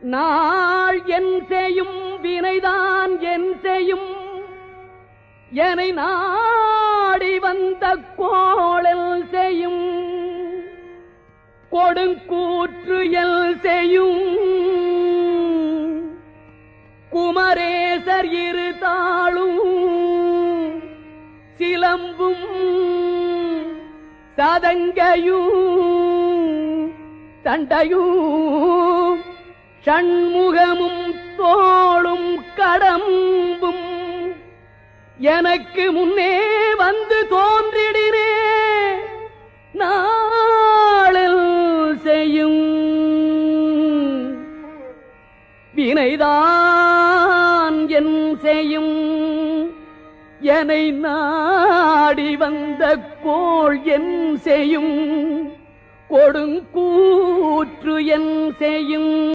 நாள் என் செய்யும் வினைதான் என் செய்யும் என்னை நாடி வந்த கோளல் செய்யும் கொடுங்கூற்று எல் செய்யும் குமரேசர் இரு தாளும் சிலம்பும் சதங்கையும் தண்டையும் ஷண்முகமும் தோளும் கடம்பும் எனக்கு முன்னே வந்து தோன்றிடினே நாளில் செய்யும் வினைதான் என் செய்யும் என்னை நாடி வந்த கோள் என் செய்யும் கொடுங்கூற்று என் செய்யும்